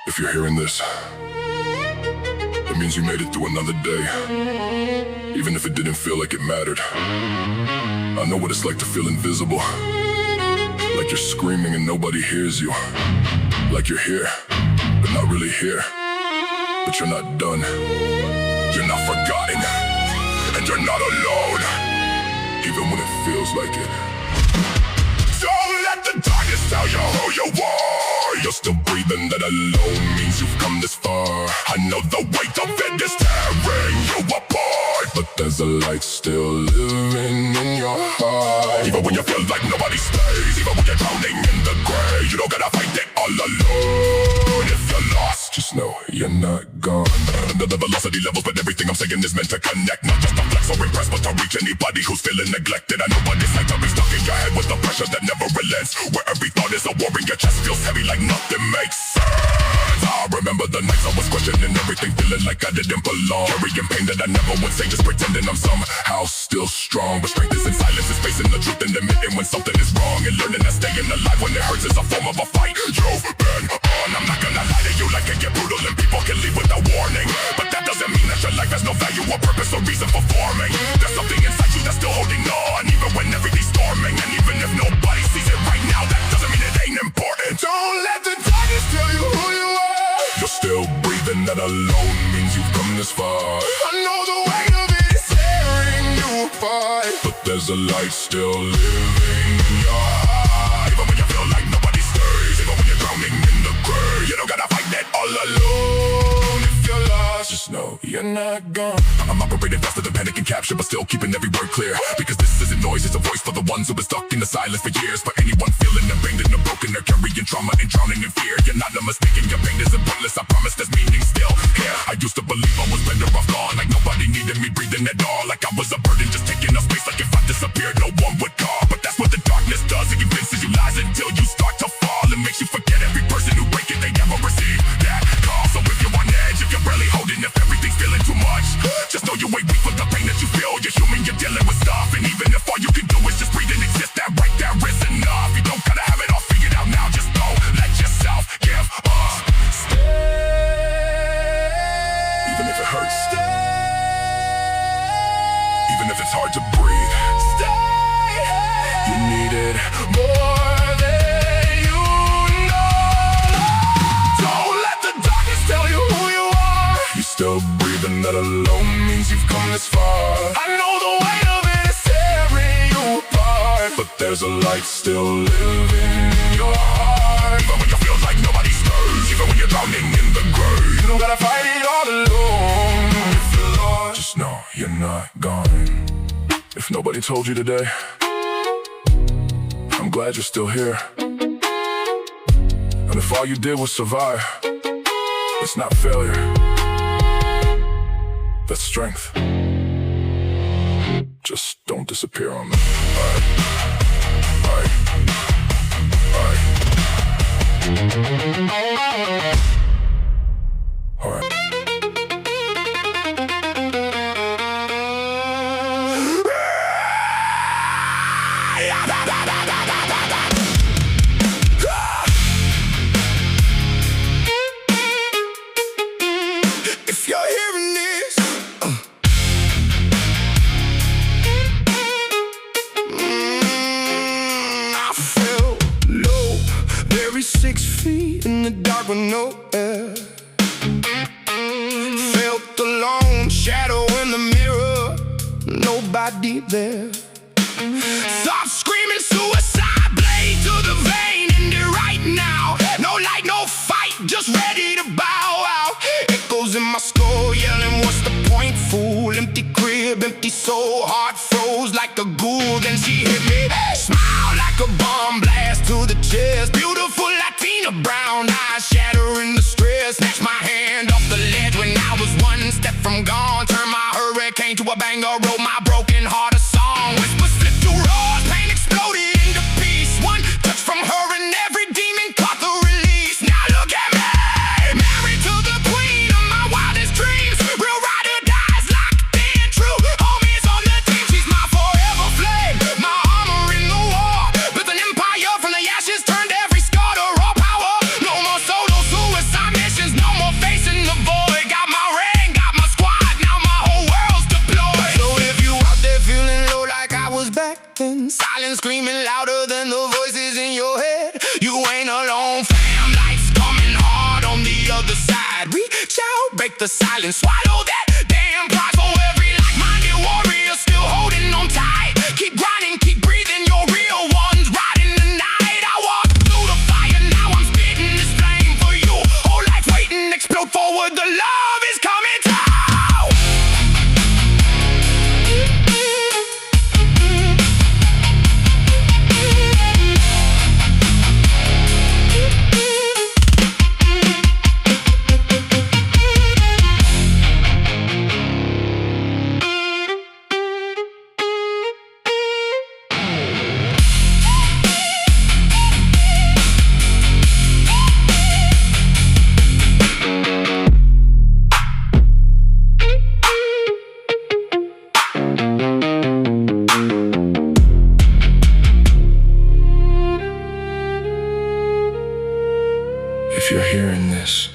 If you're hearing this, it means you made it through another day. Even if it didn't feel like it mattered. I know what it's like to feel invisible. Like you're screaming and nobody hears you. Like you're here, but not really here. But you're not done. You're not forgotten. And you're not alone. Even when it feels like it. Don't let the darkness tell you who you are. You're still breathing, that alone means you've come this far. I know the weight of it is tearing you apart, but there's a light still living in your heart. Even when you feel like nobody stays, even when you're drowning in the gray, you don't gotta fight it all alone. If you're lost, just know you're not gone. The velocity levels, but everything I'm saying is meant to connect. Not just to flex or impress, but to reach anybody who's feeling neglected. I know what it's like to be stuck in your head with the pressure that never relents, where every thought is a war and your chest feels heavy like nothing makes sense. I remember the nights I was questioning everything, feeling like I didn't belong, carrying pain that I never would say, just pretending I'm somehow still strong. But strength is in silence, it's facing the truth and admitting when something is wrong, and learning that staying alive when it hurts is a form of a fight. You've been on, I'm not gonna lie to you, like it get brutal and people can leave without warning, but that doesn't mean that your life has no value or purpose or reason for forming. There's something inside you that's still holding on, even when everything's storming. And even if nobody sees it right now, that doesn't mean it ain't important. Don't let the darkness tell you who you are. You're still breathing, that alone means you've come this far. I know the weight of it is tearing you apart, but there's a light still living in your heart. Even when you feel like nobody stays, even when you're drowning in the grave, you don't gotta fight that all alone. If you're lost, just know you're not gone. I'm operating faster than panic and capture, but still keeping every word clear, because this isn't noise, it's a voice for the ones who've been stuck in the silence for years. For anyone feeling abandoned or broken, or carrying trauma and drowning in fear, you're not mistaken, your pain isn't pointless, I promise there's meaning still here. I used to believe I was better off gone, like nobody needed me breathing at all, like I was a burden just taking up space, like if I disappeared no one would call. But that's what the darkness does, it convinces you lies until you start to fall. It makes you forget every person who break it, they never receive that call. So if you're on edge, if you're barely holding, if everything's feeling too much, just know you ain't weak for the pain that you feel. You're human, you're dealing with stuff, and even if all you can do is just breathe and exist, that right there is enough. You don't gotta have it all figured out now, just don't let yourself give up. Stay, even if it hurts. Stay, even if it's hard to breathe. Stay, you need it more than you know. Don't let the darkness tell you who you are. You're still breathing, that alone means you've come this far. I know the weight of it is tearing you apart, but there's a light still living in your heart. Even when you feel like nobody stirs, even when you're drowning in the grave, you don't gotta fight it all alone. If you're lost, just know you're not gone. If nobody told you today, I'm glad you're still here. And if all you did was survive, it's not failure, that's strength. Just don't disappear on me. Alright. If you're hearing this, I feel low, buried 6 feet in the dark with no air. Felt the lone shadow in the mirror, nobody there. Thoughts screaming suicide, blade to the vein, and it right now. No light, no fight, just ready to bow out. Echoes in my skull yelling, what's the point, fool? Empty crib, empty soul, heart froze like a ghoul. Then she hit me, smile like a bomb blast to the chest. Beautiful Latina, brown eyes shattering the stress. Snatched my hand off the ledge when I was one step from gone. Turned my hurricane to a banger, wrote my broken heart a song. Whispers slipped through roars, pain exploded into peace. One touch from her and every demon caught the release. Now look at me, married to the queen of my wildest dreams. Real rider dies locked in, true homies on the team. She's my forever flame, my armor in the war. Built an empire from the ashes, turned every scar to raw power. break the silence. Swallow that damn pride for every like-minded warrior still holding on tight. Keep grinding, keep breathing, your real ones riding the night. I walk through the fire, now I'm spitting this flame for you. Whole life waiting, explode forward, the love is coming true. If you're hearing this,